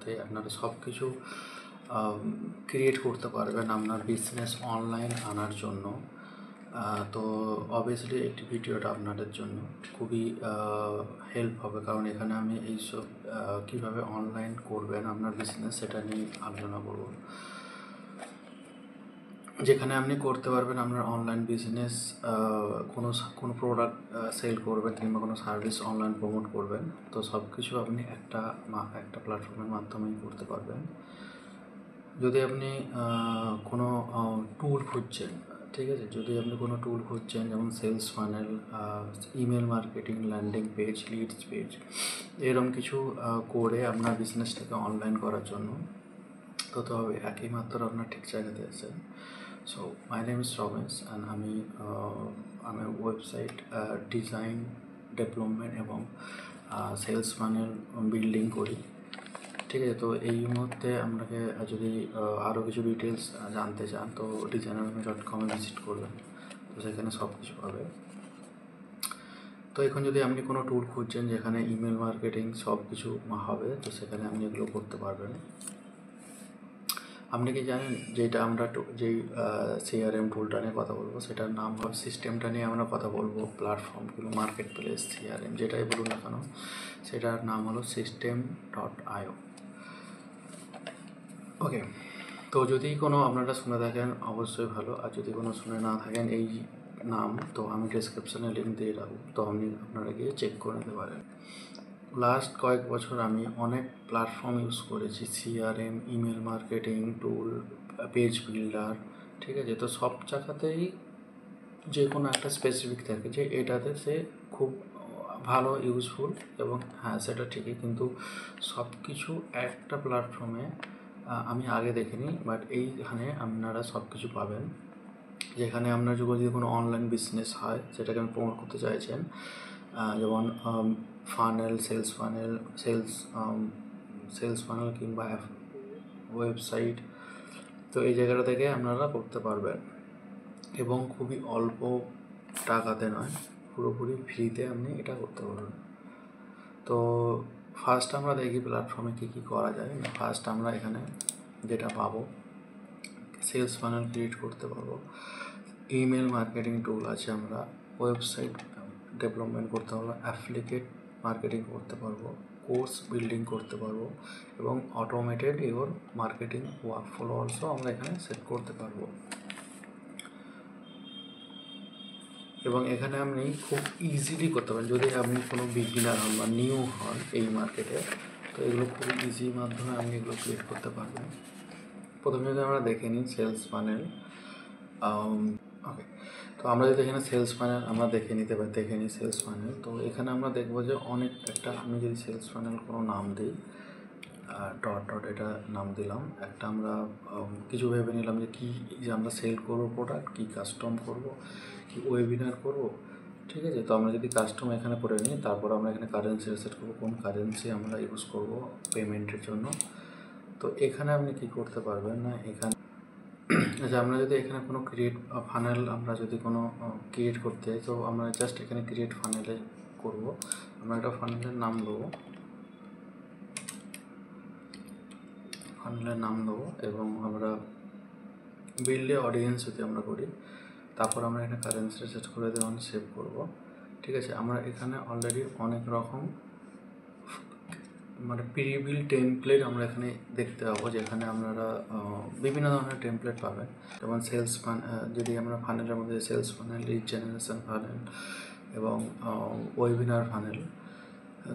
মধ্যে আপনারা সব কিছু ক্রিয়েট করতে পারবেন আপনার বিজনেস অনলাইন আনার জন্য। তো অবভিয়াসলি একটি ভিডিওটা আপনাদের জন্য খুবই হেল্প হবে, কারণ এখানে আমি এইসব কীভাবে অনলাইন করবেন আপনার বিজনেস সেটা নিয়ে আলোচনা করব, যেখানে আপনি করতে পারবেন আপনার অনলাইন বিজনেস। কোনো প্রোডাক্ট সেল করবেন কিংবা কোনো সার্ভিস অনলাইন প্রমোট করবেন, তো সব কিছু আপনি একটা প্ল্যাটফর্মের মাধ্যমেই করতে পারবেন। যদি আপনি কোনো টুল খুঁজছেন, ঠিক আছে, যদি আপনি কোনো টুল খুঁজছেন যেমন sales funnel, email marketing, landing page, leads page, এরকম কিছু করে আপনার বিজনেসটাকে অনলাইন করার জন্য, তো তবে একই মাত্র আপনার ঠিক জায়গাতে আছেন। So my name is Ramesh and আমি ওয়েবসাইট ডিজাইন, ডেভেলপমেন্ট এবং সেলস ফানেল বিল্ডিং করি, ঠিক আছে। তো এই মুহূর্তে আপনাকে যদি আরও কিছু ডিটেলস জানতে চান তো designerami.com ভিজিট করবেন, তো সেখানে সব কিছু পাবে। তো এখন যদি আপনি কোনো টুল খুঁজছেন যেখানে ইমেল মার্কেটিং সব কিছু হবে, তো সেখানে আপনি এগুলো করতে পারবেন। আপনি কি জানেন যেটা আমরা যেই CRM টুলটা নিয়ে কথা বলবো সেটার নাম হবে, সিস্টেমটা নিয়ে আমরা কথা বলবো, প্ল্যাটফর্ম কিংবা মার্কেট প্লেস, CRM যেটাই বলুন না কেন, সেটার নাম হলো system.io। ওকে, তো যদি কোনো আপনারা শুনে থাকেন অবশ্যই ভালো, আর যদি কোনো শুনে না থাকেন এই নাম, তো আমি ডেসক্রিপশানে লিঙ্ক দিয়ে রাখবো, তো আপনারা গিয়ে চেক করে নিতে পারেন। লাস্ট কয়েক বছর আমি অনেক প্ল্যাটফর্ম ইউজ করেছি, CRM, ইমেল মার্কেটিং টুল, পেজ বিল্ডার, ঠিক আছে। তো সব জায়গাতেই যে কোনো একটা স্পেসিফিক থাকে যে এটাতে সে খুব ভালো ইউজফুল, এবং হ্যাঁ সেটা ঠিকই, কিন্তু সব কিছু একটা প্ল্যাটফর্মে আমি আগে দেখিনি, বাট এইখানে আপনারা সব কিছু পাবেন, যেখানে আপনার যদি কোনো অনলাইন বিজনেস হয় যেটাকে আমি প্রমোট করতে চাইছেন, যেমন ফানেল, সেলস ফানেল কিংবা ওয়েবসাইট, তো এই জায়গাটা থেকে আপনারা করতে পারবেন, এবং খুবই অল্প টাকাতে নয়, পুরোপুরি ফ্রিতে আপনি এটা করতে পারবেন। তো ফার্স্ট আমরা দেখি প্ল্যাটফর্মে কী করা যায়। ফার্স্ট আমরা এখানে যেটা পাবো, সেলস ফানেল ক্রিয়েট করতে পারবো, ইমেল মার্কেটিং টুল আছে, আমরা ওয়েবসাইট ডেভেলপমেন্ট করতে পারবো, অ্যাফিলিয়েট মার্কেটিং করতে পারবো, কোর্স বিল্ডিং করতে পারবো, এবং automated your marketing workflow also আমরা এখানে সেট করতে পারবো। এবং এখানে আপনি খুব ইজিলি করতে পারেন যদি আপনি কোনো বিগিনার হন বা নিউ হন এই মার্কেটে, তো এগুলো খুব ইজি মাধ্যমে আপনি এগুলো ক্রিয়েট করতে পারবেন। প্রথমে যদি আমরা দেখে নিই সেলস ফানেল, ওকে, তো আমরা যদি এখানে সেলস ফানেল আমরা দেখে নিই সেলস ফানেল, তো এখানে আমরা দেখবো যে অনেক একটা, আমি যদি সেলস ফানেল কোনো নাম দিই, ডট এটা নাম দিলাম, একটা আমরা কিছু ভেবে নিলাম যে কী, যে আমরা সেল করবো প্রোডাক্ট, কী কাস্টম করবো, কি ওয়েবিনার করবো, ঠিক আছে। তো আমরা যদি কাস্টম এখানে করে নিই, তারপর আমরা এখানে কারেন্সি সেট করবো, কোন কারেন্সি আমরা ইউজ করবো পেমেন্টের জন্য। তো এখানে আপনি কি করতে পারবেন না, এখানে আচ্ছা, আমরা যদি এখানে কোনো ফানেল আমরা যদি কোনো ক্রিয়েট করতে, তো আমরা জাস্ট এখানে ক্রিয়েট ফানেলে করবো, আমরা একটা ফানেলের নাম দেবো, এবং আমরা বিল্ডে অডিয়েন্স যদি আমরা করি, তারপর আমরা এখানে কারেন্সি সেট করে দেওয়া সেভ করবো, ঠিক আছে। আমরা এখানে অলরেডি অনেক রকম মানে প্রিবিল টেমপ্লেট আমরা এখানে দেখতে পাবো, যেখানে আপনারা বিভিন্ন ধরনের টেমপ্লেট পাবেন, যেমন যদি আমরা ফানেলের মধ্যে sales funnel, lead generation funnel, এবং ওয়েবিনার ফানেল,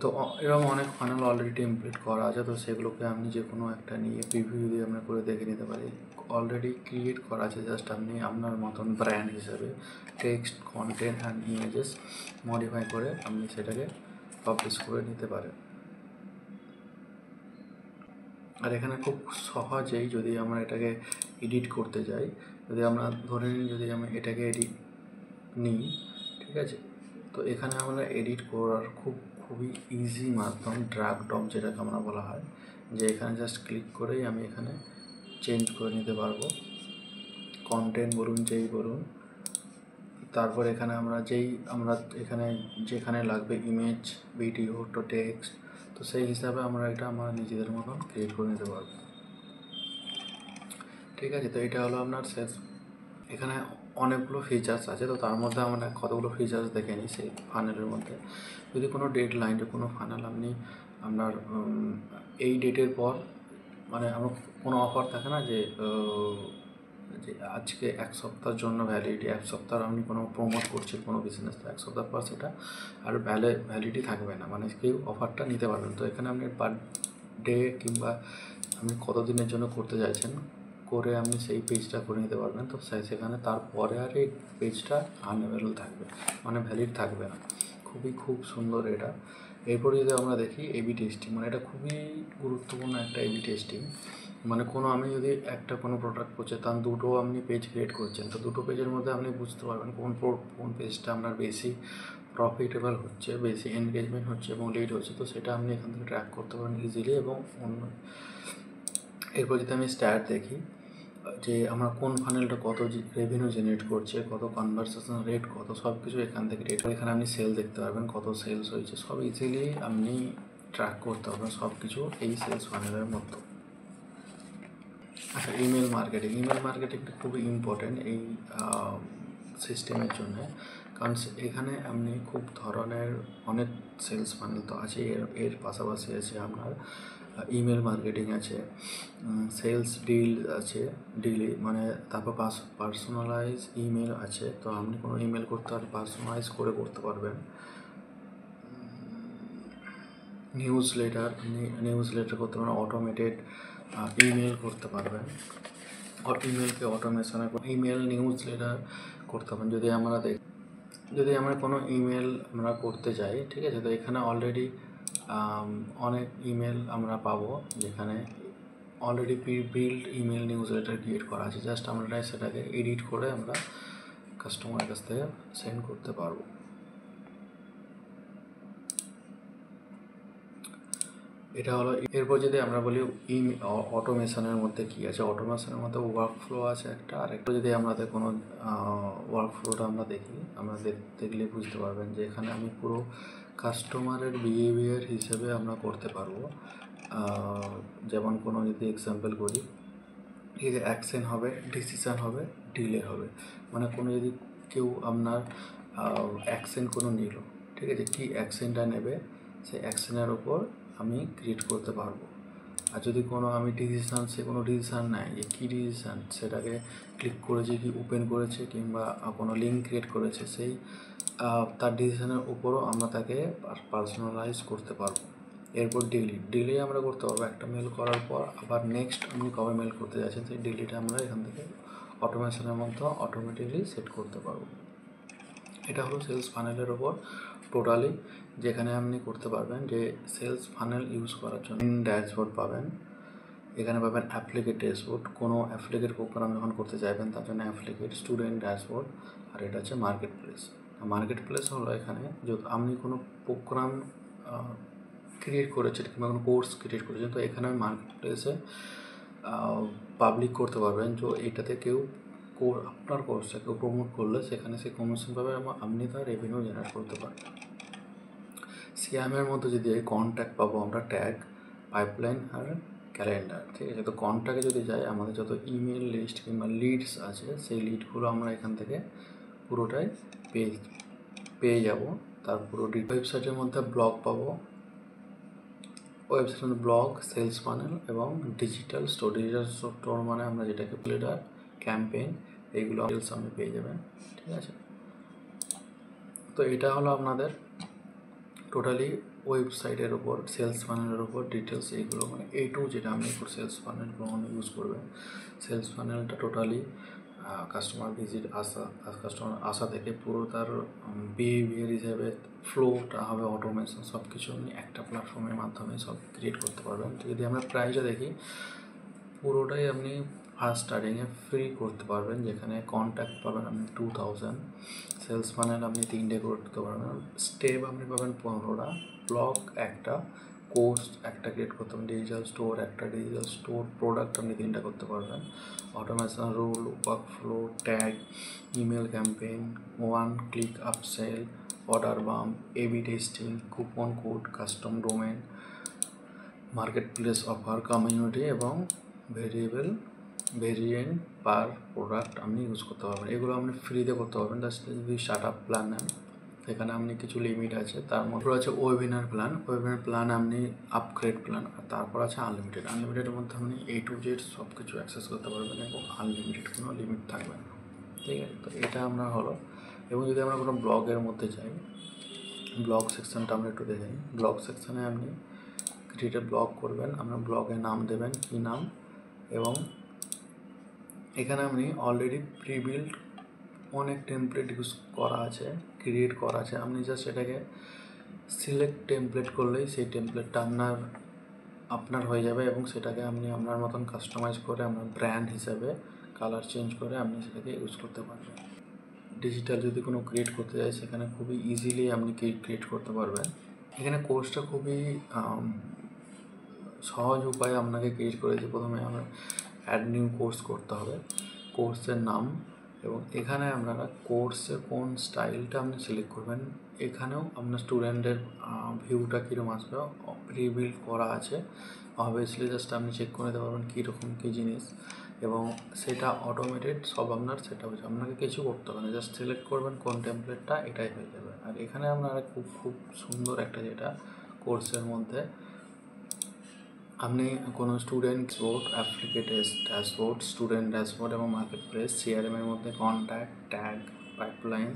তো এরকম অনেক ফানেল অলরেডি টেমপ্লেট করা আছে, তো সেগুলোকে আপনি যে কোনো একটা নিয়ে প্রিভিউ দিয়ে আমরা করে দেখে নিতে পারি, অলরেডি ক্রিয়েট করা আছে, জাস্ট আপনি আপনার মতন ব্র্যান্ড হিসাবে text, content and images modify করে আপনি সেটাকে পাবলিশ করে নিতে পারেন। আর এখানে খুব সহজেই যদি আমরা এটাকে এডিট করতে যাই, যদি আমরা ধরে নিই যদি আমি এটাকে এডিট নিই, ঠিক আছে, তো এখানে আমরা এডিট করার খুবই ইজি মাধ্যম, ড্র্যাগ ড্রপ যেটাকে আমরা বলা হয়, যে এখানে জাস্ট ক্লিক করেই আমি এখানে চেঞ্জ করে নিতে পারবো, কন্টেন্ট বলুন যেই বলুন, তারপর এখানে আমরা এখানে যেখানে লাগবে ইমেজ, ভিডিও, তো টেক্সট, তো সেই হিসাবে আমরা এটা আমরা নিজেদের মতন ক্রিয়েট করে নিতে পারবো। ঠিক আছে, তো এটা হলো আপনার শেষ। এখানে অনেকগুলো ফিচার্স আছে, তো তার মধ্যে আমরা কতগুলো ফিচার্স দেখে নিই সেই ফানেলের মধ্যে। যদি কোনো ডেড লাইন, কোনো ফানেল আপনার এই ডেটের পর, মানে আমার কোনো অফার থাকে না যে যে আজকে 1 সপ্তাহের জন্য ভ্যালিডিটি, 1 সপ্তাহ আপনি কোনো প্রমোট করছেন কোনো বিজনেস, তো 1 সপ্তাহ পর সেটা আর ভ্যালিডিটি থাকবে না, মানে কেউ অফারটা নিতে পারবেন। তো এখানে আপনি পার ডে কিংবা আপনি কতদিনের জন্য করতে চাইছেন করে আপনি সেই পেজটা করে নিতে পারবেন। তো সেখানে তারপরে আর এই পেজটা আনঅ্যাভেলেবল থাকবে, মানে ভ্যালিড থাকবে না। খুব সুন্দর এটা। এরপরে যদি আমরা দেখি এবি টেস্টিং, মানে এটা খুবই গুরুত্বপূর্ণ একটা এবি টেস্টিং। মানে আমি যদি একটা কোনো প্রোডাক্ট করছে, তার দুটো আপনি পেজ ক্রিয়েট করছেন, তো দুটো পেজের মধ্যে আপনি বুঝতে পারবেন কোন পেজটা আপনার বেশি প্রফিটেবল হচ্ছে, বেশি এনগেজমেন্ট হচ্ছে এবং লিড হচ্ছে। তো সেটা আপনি এখান থেকে ট্র্যাক করতে পারেন ইজিলি। এবং এরপর যদি আমি স্ট্যাট দেখি যে আমরা কোন ফানেলটা কত রেভিনিউ জেনারেট করছে, কত কনভারসেশন রেট, কত সব কিছু এখান থেকে রেট। এখানে আপনি সেল দেখতে পারবেন, কত সেলস হয়েছে, সব ইজিলি আপনি ট্র্যাক করতে পারবেন সব কিছু এই সেলস ফানেলের মতো। আচ্ছা, ইমেল মার্কেটিংটা খুবই ইম্পর্টেন্ট এই সিস্টেমের জন্য, কারণ এখানে আপনি খুব ধরনের অনেক সেলস ফানেল তো আছে, এর পাশাপাশি আছে আপনার ইমেল মার্কেটিং আছে, সেলস ডিল আছে, ডিলে মানে তারপর পার্সোনালাইজ ইমেল আছে। তো আপনি কোনো ইমেল করতে পারবেন, পার্সোনালাইজ করে করতে পারবেন। নিউজ লেটার করতে পারেন, অটোমেটেড ইমেল করতে পারবেন, ইমেলকে অটোমেশন ইমেল নিউজ লেটার করতে পারেন। যদি আমরা কোনো ইমেল আমরা করতে যাই, ঠিক আছে, তো এখানে অলরেডি অনেক ইমেল আমরা পাবো যেখানে already build email news letter create করা আছে। জাস্ট আমরা সেটাকে এডিট করে আমরা কাস্টমারের কাছ থেকে সেন্ড করতে পারবো। এটা হলো। এরপর যদি আমরা বলি অটোমেশনের মধ্যে কী আছে, অটোমেশনের মধ্যে ওয়ার্কফ্লো আছে একটা। আরেকটা যদি আমাদের কোনো ওয়ার্কফ্লোটা আমরা দেখি, আমরা দেখলে বুঝতে পারবেন যে এখানে আমি পুরো কাস্টমারের বিহেভিয়ার হিসেবে আমরা করতে পারবো। যেমন কোনো যদি এক্সাম্পল করি, ঠিক আছে, অ্যাকশন হবে, ডিসিশান হবে, ডিলে হবে। মানে কোনো যদি কেউ আপনার অ্যাকশন কোনো নিল, ঠিক আছে, কী অ্যাকশনটা নেবে সেই অ্যাকশনের ওপর আমি ক্রিয়েট করতে পারবো। আর যদি কোনো আমি সে কোনো ডিসিশান নেয়, যে কী ডিসিশান, সেটাকে ক্লিক করেছে কি ওপেন করেছে কিংবা কোনো লিঙ্ক ক্রিয়েট করেছে, সেই তার ডিসিশানের উপরও আমরা তাকে পার্সোনালাইজ করতে পারবো। এরপর ডিলে আমরা করতে পারবো, একটা মেল করার পর আবার নেক্সট আপনি কবে মেল করতে যাচ্ছেন সেই ডিলিটা আমরা এখান থেকে অটোমেশনের মধ্যে অটোমেটিকলি সেট করতে পারবো। এটা হলো সেলস ফানেলের ওপর টোটালি, যেখানে আপনি করতে পারবেন যে সেলস ফানেল ইউজ করার জন্য ড্যাশবোর্ড পাবেন, এখানে পাবেন অ্যাপ্লিকেট ড্যাশবোর্ড, কোনো অ্যাপ্লিকেট প্রোগ্রাম যখন করতে চাইবেন তার জন্য অ্যাপ্লিকেট, স্টুডেন্ট ড্যাশবোর্ড, আর এটা হচ্ছে মার্কেট প্লেস হলো এখানে যদি আপনি কোনো প্রোগ্রাম ক্রিয়েট করেছেন কিংবা কোনো কোর্স ক্রিয়েট করেছেন, তো এখানে আমি মার্কেট প্লেসে পাবলিক করতে পারবেন। তো এটাতে কেউ আপনার কোর্সটা কেউ প্রমোট করলে সেখানে সে কমিশন পাবে এবং আপনি তার রেভিনিউ জেনারেট করতে পারবেন। সিএমের মধ্যে যদি কন্ট্যাক্ট পাবো আমরা ট্যাগ, পাইপলাইন আর ক্যালেন্ডার, ঠিক আছে। তো কন্ট্যাক্টে যদি যাই, আমাদের যত ইমেল লিস্ট কিংবা লিডস আছে সেই লিডগুলো আমরা এখান থেকে পুরোটাই পেয়ে যাব। তার পুরো ওয়েবসাইটের মধ্যে ব্লগ পাবো, ওয়েবসাইটের মধ্যে ব্লগ, সেলস ফানেল এবং ডিজিটাল স্টোর মানে আমরা যেটাকে লিডার, ক্যাম্পেইন, এইগুলো আপনি পেয়ে যাবেন, ঠিক আছে। তো এটা হলো আপনাদের টোটালি ওয়েবসাইটের ওপর সেলস ফানেলের ওপর ডিটেলস, এইগুলো মানে যেটা আপনি সেলস ফানেলগুলো ইউজ করবেন। সেলস ফানেলটা টোটালি কাস্টমার আসা থেকে পুরো তার বিহেভিয়ার হিসেবে ফ্লোটা হবে, অটোমেশন সব কিছু আপনি একটা প্ল্যাটফর্মের মাধ্যমে সব ক্রিয়েট করতে পারবেন। তো যদি আমরা প্রাইসটা দেখি, পুরোটাই আপনি ফার্স্ট স্টার্টিংয়ে ফ্রি করতে পারবেন, যেখানে কন্ট্যাক্ট পাবেন আপনি 2000, সেলস ফানেল আপনি 3টে করতে পারবেন, স্টেপ আপনি পাবেন 15টা, ব্লগ একটা, কোর্স একটা ক্রিয়েট করতে পারবেন, ডিজিটাল স্টোর একটা, ডিজিটাল স্টোর প্রোডাক্ট আপনি 3টা করতে পারবেন, automation rule, workflow, tag, email campaign, 1 click upsell, order bump, AB testing, coupon code, custom domain, market place offer, community এবং ভেরিয়েন্ট পার প্রোডাক্ট আপনি ইউজ করতে পারবেন। এগুলো আপনি ফ্রিতে করতে পারবেন। জাস্ট যদি স্টার্ট আপ প্ল্যান নেন, এখানে আপনি কিছু লিমিট আছে। তার মধ্যে আছে ওয়েবিনার প্ল্যান আপনি আপগ্রেড প্ল্যান, আর তারপর আছে আনলিমিটেডের মধ্যে আপনি A to Z সব কিছু অ্যাক্সেস করতে পারবেন এবং আনলিমিটেড, কোনো লিমিট থাকবে না। ঠিক আছে, তো এটা আমরা হলো। এবং যদি আমরা কোনো ব্লগের মধ্যে যাই, ব্লগ সেকশনটা আমরা একটু দেখে নিই। ব্লগ সেকশনে আপনি ক্রিয়েট ব্লগ করবেন, আপনার ব্লগের নাম দেবেন, কী নাম, এবং এখানে আপনি অলরেডি প্রিবিল্ড অনেক টেমপ্লেট ইউজ করা আছে, ক্রিয়েট করা আছে। আপনি জাস্ট এটাকে সিলেক্ট টেমপ্লেট করলেই সেই টেমপ্লেটটা আপনার হয়ে যাবে এবং সেটাকে আপনি আপনার মতন কাস্টমাইজ করে আপনার ব্র্যান্ড হিসাবে কালার চেঞ্জ করে আপনি সেটাকে ইউজ করতে পারবেন। ডিজিটাল যদি কোনো ক্রিয়েট করতে চাই, সেখানে খুবই ইজিলি আপনি ক্রিয়েট করতে পারবেন। এখানে কোর্সটা খুবই সহজ উপায়ে আপনাকে ক্রিয়েট করেছে। প্রথমে আমরা অ্যাড নিউ কোর্স করতে হবে, কোর্সের নাম, এবং এখানে আপনারা কোর্সের কোন স্টাইলটা আপনি সিলেক্ট করবেন। এখানেও আপনার স্টুডেন্টের ভিউটা কীরকম আসবে প্রি-বিল্ড করা আছে। অবভিয়াসলি জাস্ট আপনি চেক করে নিতে পারবেন কীরকম কী জিনিস, এবং সেটা অটোমেটেড সব আপনার সেটা হচ্ছে। আপনাকে কিছু করতে হবে না, জাস্ট সিলেক্ট করবেন কোন টেমপ্লেটটা, এটাই হয়ে যাবে। আর এখানে আপনারা খুব সুন্দর একটা, যেটা কোর্সের মধ্যে আপনি কোনো student dashboard, অ্যাপ্লিকেট dashboard, student dashboard এবং মার্কেট প্লেস, CRM-এর মধ্যে কন্ট্যাক্ট, ট্যাগ, পাইপলাইন,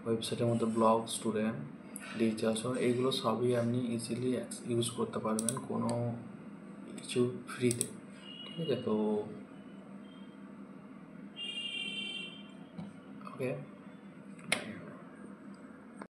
ওয়েবসাইটের মধ্যে ব্লগ, স্টুডেন্ট, ডিজিটাল, এইগুলো সবই আপনি ইজিলি ইউজ করতে পারবেন কোনো কিছু ফ্রিতে। ঠিক আছে, তো ওকে।